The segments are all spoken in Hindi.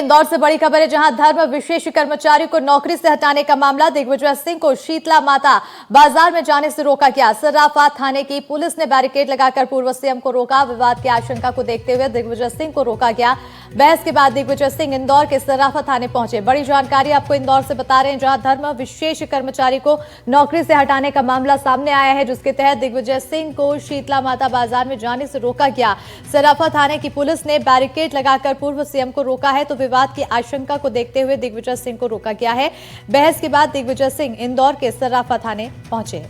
इंदौर से बड़ी खबर है, जहां धर्म विशेष कर्मचारी को नौकरी से हटाने का मामला। दिग्विजय सिंह को शीतला माता बाजार में जाने से रोका गया। सर्राफा थाने की पुलिस ने बैरिकेड लगाकर पूर्व सीएम को रोका। विवाद की आशंका को देखते हुए दिग्विजय सिंह को रोका गया। बहस के बाद दिग्विजय सिंह इंदौर के सर्राफा थाने पहुंचे। बड़ी जानकारी आपको इंदौर से बता रहे हैं, जहां धर्म विशेष कर्मचारी को नौकरी से हटाने का मामला सामने आया है, जिसके तहत दिग्विजय सिंह को शीतला माता बाजार में जाने से रोका गया। सर्राफा थाने की पुलिस ने बैरिकेड लगाकर पूर्व सीएम को रोका है, तो विवाद की आशंका को देखते हुए दिग्विजय सिंह को रोका गया है। बहस के बाद दिग्विजय सिंह इंदौर के सर्राफा थाने पहुंचे।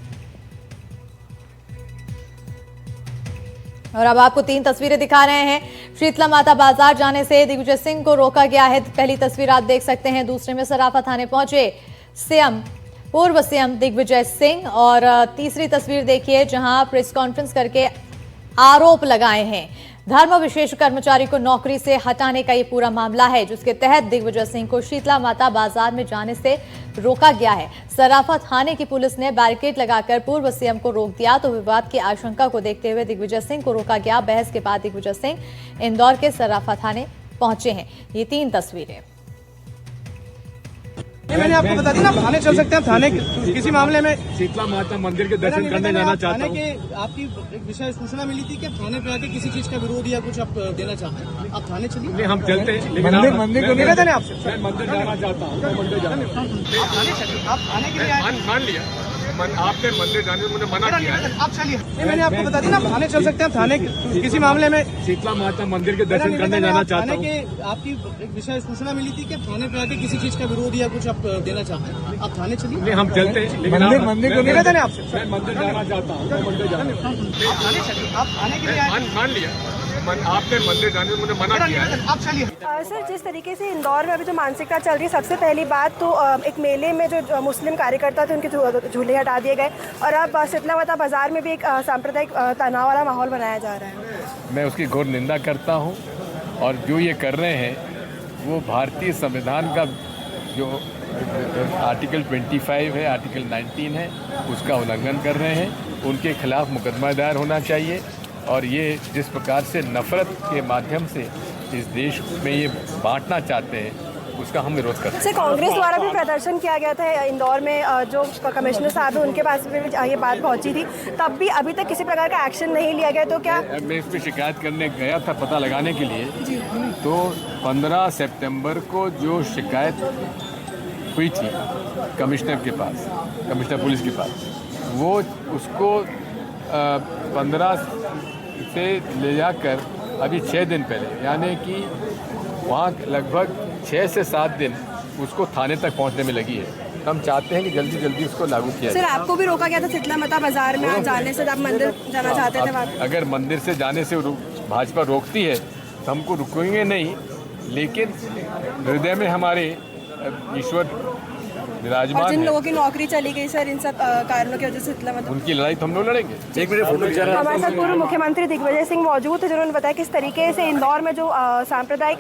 और अब आपको 3 तस्वीरें दिखा रहे हैं। शीतला माता बाजार जाने से दिग्विजय सिंह को रोका गया है। पहली तस्वीर आप देख सकते हैं। दूसरे में सर्राफा थाने पहुंचे सीएम, पूर्व सीएम दिग्विजय सिंह। और तीसरी तस्वीर देखिए, जहां प्रेस कॉन्फ्रेंस करके आरोप लगाए हैं। धर्म विशेष कर्मचारी को नौकरी से हटाने का ये पूरा मामला है, जिसके तहत दिग्विजय सिंह को शीतला माता बाजार में जाने से रोका गया है। सर्राफा थाने की पुलिस ने बैरिकेड लगाकर पूर्व सीएम को रोक दिया, तो विवाद की आशंका को देखते हुए दिग्विजय सिंह को रोका गया। बहस के बाद दिग्विजय सिंह इंदौर के सर्राफा थाने पहुंचे हैं। ये 3 तस्वीरें मैंने आपको बता दी ना, थाने चल सकते हैं। थाने किसी मामले में शीतला माता मंदिर के दर्शन करने जाना चाहता हूँ। आपकी एक विषय सूचना मिली थी कि थाने पे आके किसी चीज का विरोध या कुछ आप देना चाहते हैं। आप थाने चलिए। नहीं, हम चलते हैं, लेकिन मंदिर को निवेदन है आपसे। मैं मंदिर जाना चाहता हूँ। मंदिर जाना आप थाने चलिए। आप थाने के लिए आए। मान लिया, आपने मंदिर जाने से मुझे मना किया है। आप चलिए। मैंने आपको बता दी ना, थाने चल सकते हैं। थाने किसी मामले में शीतला माता मंदिर के दर्शन करने जाना चाहता हूँ। आपकी एक विषय सूचना मिली थी कि थाने पे आके किसी चीज का विरोध या कुछ आप देना चाहते हैं। आप थाने चलिए। नहीं, हम चलते हैं, लेकिन मंदिर को निवेदन है आपसे। मैं मंदिर जाना चाहता हूँ। मंदिर जाना आप थाने चलिए। आप थाने के लिए आए। मान लिया, आपने मंदिर जाने से मुझे मना किया है। आप चलिए। सर, जिस तरीके से इंदौर में अभी जो मानसिकता चल रही है, सबसे पहली बात तो एक मेले में जो मुस्लिम कार्यकर्ता थे उनके झूले हटा दिए गए, और अब शीतला माता बाजार में भी एक सांप्रदायिक तनाव वाला माहौल बनाया जा रहा है। मैं उसकी घोर निंदा करता हूं, और जो ये कर रहे हैं वो भारतीय संविधान का जो आर्टिकल 25 है, आर्टिकल 19 है, उसका उल्लंघन कर रहे हैं। उनके खिलाफ मुकदमा दायर होना चाहिए। और ये जिस प्रकार से नफरत के माध्यम से इस देश में ये बांटना चाहते हैं, उसका हम विरोध करते हैं। कांग्रेस द्वारा भी प्रदर्शन किया गया था इंदौर में, जो कमिश्नर साहब है उनके पास भी ये बात पहुंची थी, तब भी अभी तक किसी प्रकार का एक्शन नहीं लिया गया। तो क्या मैं इस पर शिकायत करने गया था पता लगाने के लिए, तो 15 सितंबर को जो शिकायत हुई थी कमिश्नर के पास, कमिश्नर पुलिस के पास, वो उसको 15 से ले जाकर अभी 6 दिन पहले, यानी कि वहाँ लगभग 6 से 7 दिन उसको थाने तक पहुँचने में लगी है। हम चाहते हैं कि जल्दी जल्दी उसको लागू किया जाए। सर, आपको भी रोका गया था शीतला माता बाजार में आज जाने से, आप मंदिर जाना चाहते थे। अगर मंदिर से जाने से भाजपा रोकती है तो हमको रुकेंगे नहीं, लेकिन हृदय में हमारे ईश्वर विराजमान जिन है। लोगों की नौकरी चली गई सर, इन सब कारणों की वजह से शीतला माता, उनकी लड़ाई तो हम लोग लड़ेंगे। हमारे साथ पूर्व मुख्यमंत्री दिग्विजय सिंह मौजूद थे, जिन्होंने बताया किस तरीके से इंदौर में जो सांप्रदायिक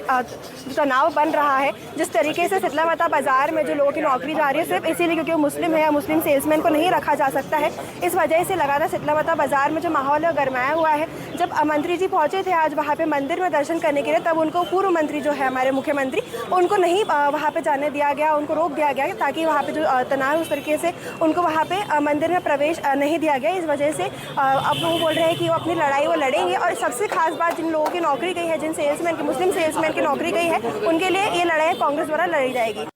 तनाव बन रहा है, जिस तरीके से शीतला माता बाजार में जो लोगों की नौकरी जा रही है सिर्फ इसीलिए क्योंकि वो मुस्लिम है या मुस्लिम सेल्समैन को नहीं रखा जा सकता है, इस वजह से लगातार शीतला माता बाजार में जो माहौल है गरमाया हुआ है। जब मंत्री जी पहुंचे थे आज वहाँ पे मंदिर में दर्शन करने के लिए, तब उनको पूर्व मंत्री जो है हमारे मुख्यमंत्री, उनको नहीं वहाँ पे जाने दिया गया, उनको रोक दिया गया, ताकि वहाँ पे जो तनाव उस तरीके से उनको वहाँ पे मंदिर में प्रवेश नहीं दिया गया। इस वजह से अब वो बोल रहे हैं कि वो अपनी लड़ाई वो लड़ेंगे। और सबसे खास बात, जिन लोगों की नौकरी गई है, जिन सेल्समैन की, मुस्लिम सेल्समैन की नौकरी गई है, उनके लिए ये लड़ाई कांग्रेस द्वारा लड़ी जाएगी।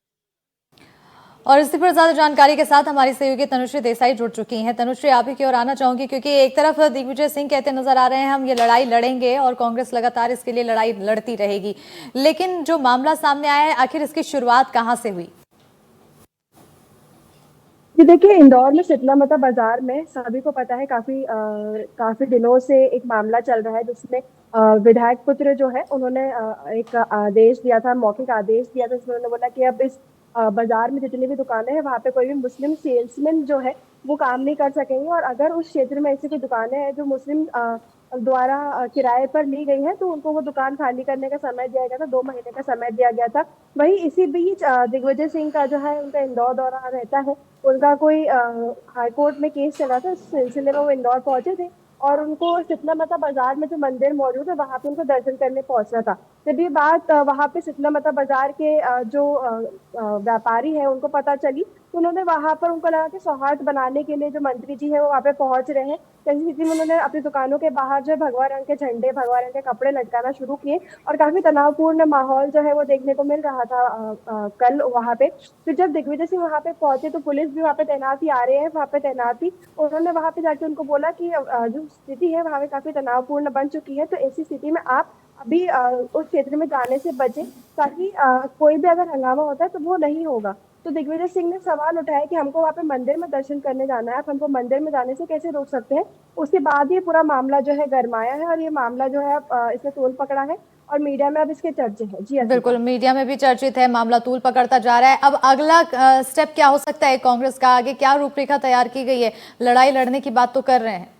और इसी पर ज्यादा जानकारी के साथ हमारी सहयोगी तनुश्री देसाई जुड़ चुकी हैं। तनुश्री, आप ही की ओर आना चाहूंगी, क्योंकि एक तरफ दिग्विजय सिंह कहते नजर आ रहे हैं हम ये लड़ाई लड़ेंगे, और कांग्रेस लगातार इसके लिए लड़ाई लड़ती रहेगी, लेकिन जो मामला सामने आया है, आखिर इसकी शुरुआत कहाँ से हुई? जी देखिए, इंदौर में शीतला माता बाजार में सभी को पता है काफी दिनों से एक मामला चल रहा है, जिसमें विधायक पुत्र जो है उन्होंने एक आदेश दिया था, मौखिक आदेश दिया था। उन्होंने बोला कि अब इस बाजार में जितनी भी दुकानें हैं वहाँ पे कोई भी मुस्लिम सेल्समैन जो है वो काम नहीं कर सकेंगे, और अगर उस क्षेत्र में ऐसी कोई दुकानें हैं जो मुस्लिम द्वारा किराए पर ली गई है, तो उनको वो दुकान खाली करने का समय दिया गया था, 2 महीने का समय दिया गया था। वहीं इसी बीच दिग्विजय सिंह का जो है उनका इंदौर दौरा रहता है, उनका कोई हाईकोर्ट में केस चला था, इस सिलसिले में वो इंदौर पहुंचे थे, और उनको शीतला माता बाजार में जो मंदिर मौजूद है वहां पे उनको दर्शन करने पहुंचना था। जब ये बात वहां पे शीतला माता बाजार के जो व्यापारी है उनको पता चली, तो उन्होंने वहां पर, उनको लगा कि सौहार्द बनाने के लिए जो मंत्री जी है वो वहां पे पहुंच रहे हैं, ऐसी स्थिति में उन्होंने अपनी दुकानों के बाहर जो भगवा रंग के झंडे, भगवा रंग के कपड़े लटकाना शुरू किए और काफी तनावपूर्ण माहौल जो है वो देखने को मिल रहा था कल वहां पे। फिर जब दिग्विजय सिंह वहां पे पहुंचे तो पुलिस भी वहां पे तैनात ही, आ रहे हैं वहां पे तैनात थी। उन्होंने वहां पे जाके उनको बोला कि जो स्थिति है वहां पे काफी तनावपूर्ण बन चुकी है, तो ऐसी स्थिति में आप अभी उस क्षेत्र में जाने से बचें, ताकि कोई भी अगर हंगामा होता है तो वो नहीं होगा। तो दिग्विजय सिंह ने सवाल उठाया कि हमको वहाँ पे मंदिर में दर्शन करने जाना है, आप हमको मंदिर में जाने से कैसे रोक सकते हैं। उसके बाद ये पूरा मामला जो है गरमाया है और ये मामला जो है इसने तूल पकड़ा है और मीडिया में अब इसके चर्चे हैं। जी बिल्कुल, मीडिया में भी चर्चित है, मामला तूल पकड़ता जा रहा है। अब अगला स्टेप क्या हो सकता है कांग्रेस का, आगे क्या रूपरेखा तैयार की गई है? लड़ाई लड़ने की बात तो कर रहे हैं।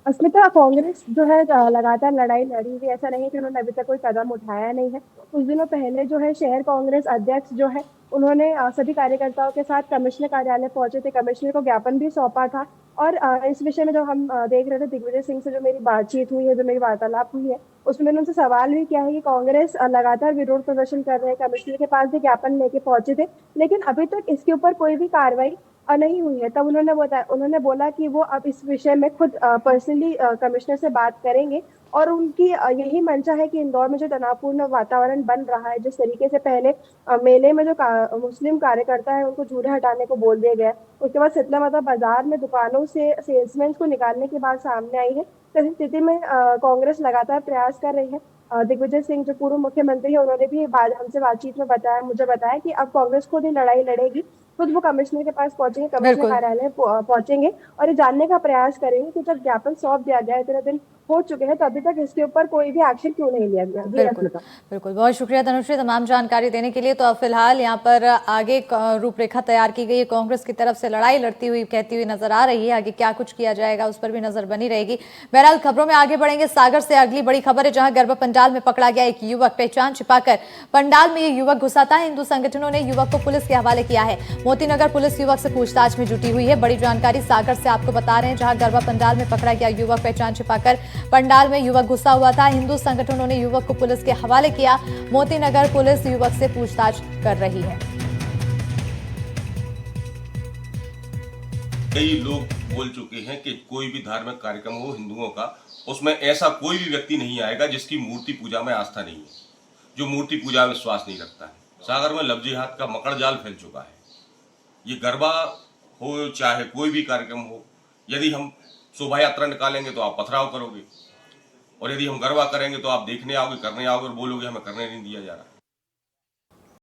अस्मिता, कांग्रेस जो है लगातार लड़ाई लड़ी हुई, ऐसा नहीं कि उन्होंने अभी तक कोई कदम उठाया नहीं है। कुछ दिनों पहले जो है शहर कांग्रेस अध्यक्ष जो है उन्होंने सभी कार्यकर्ताओं के साथ कमिश्नर कार्यालय पहुंचे थे, कमिश्नर को ज्ञापन भी सौंपा था। और इस विषय में जब हम देख रहे थे, दिग्विजय सिंह से जो मेरी बातचीत हुई है, जो मेरी वार्तालाप हुई है, उसमें मैंने उनसे सवाल भी किया है कि कांग्रेस लगातार विरोध प्रदर्शन कर रहे हैं, कमिश्नर के पास भी ज्ञापन लेके पहुंचे थे, लेकिन अभी तक इसके ऊपर कोई भी कार्रवाई नहीं हुई है। तब उन्होंने बोला कि वो अब इस विषय में खुद पर्सनली कमिश्नर से बात करेंगे और उनकी यही मंशा है कि इंदौर में जो तनावपूर्ण वातावरण बन रहा है, जिस तरीके से पहले मेले में जो मुस्लिम कार्यकर्ता है उनको जूड़े हटाने को बोल दिया गया, उसके बाद शीतला माता बाजार में दुकानों से सेल्समैन को निकालने की बात सामने आई है। तो इस स्थिति में कांग्रेस लगातार प्रयास कर रही है। दिग्विजय सिंह जो पूर्व मुख्यमंत्री है उन्होंने भी हमसे बातचीत में मुझे बताया कि अब कांग्रेस खुद ही लड़ाई लड़ेगी, खुद वो कमिश्नर के पास पहुंचेंगे, कमिश्नर कार्यालय पहुंचेंगे और ये जानने का प्रयास करेंगे कि जब ज्ञापन सौंप दिया गया, इतने दिन हो चुके हैं, तो अभी तक इसके ऊपर कोई भी एक्शन क्यों नहीं लिया गया। बिल्कुल, बहुत शुक्रिया तनुश्री तमाम जानकारी देने के लिए। तो अब फिलहाल यहाँ पर आगे रूपरेखा तैयार की गई है, कांग्रेस की तरफ से लड़ाई लड़ती हुई कहती हुई नजर आ रही है, आगे क्या कुछ किया जाएगा उस पर भी नजर बनी रहेगी। बहरहाल खबरों में आगे बढ़ेंगे। सागर से अगली बड़ी खबर है, जहां गरबा पंडाल में पकड़ा गया एक युवक, पहचान छिपाकर पंडाल में ये युवक घुसा था। हिंदू संगठनों ने युवक को पुलिस के हवाले किया है। मोतीनगर पुलिस युवक से पूछताछ में जुटी हुई है। बड़ी जानकारी सागर से आपको बता रहे हैं, जहां गरबा पंडाल में पकड़ा गया युवक, पहचान छिपाकर पंडाल में युवक घुसा हुआ था। हिंदू संगठनों ने युवक को पुलिस के हवाले किया। मोतीनगर पुलिस युवक से पूछताछ कर रही है। कई लोग बोल चुके हैं कि कोई भी धार्मिक कार्यक्रम हो हिंदुओं का, उसमें ऐसा कोई भी व्यक्ति नहीं आएगा जिसकी मूर्ति पूजा में आस्था नहीं है, जो मूर्ति पूजा में विश्वास नहीं रखता है। सागर में लव जिहाद का मकड़ जाल फैल चुका है। ये गरबा हो चाहे कोई भी कार्यक्रम हो, यदि हम शोभा यात्रा निकालेंगे तो आप पथराव करोगे, और यदि हम गरबा करेंगे तो आप देखने आओगे, करने आओगे और बोलोगे हमें करने नहीं दिया जा रहा।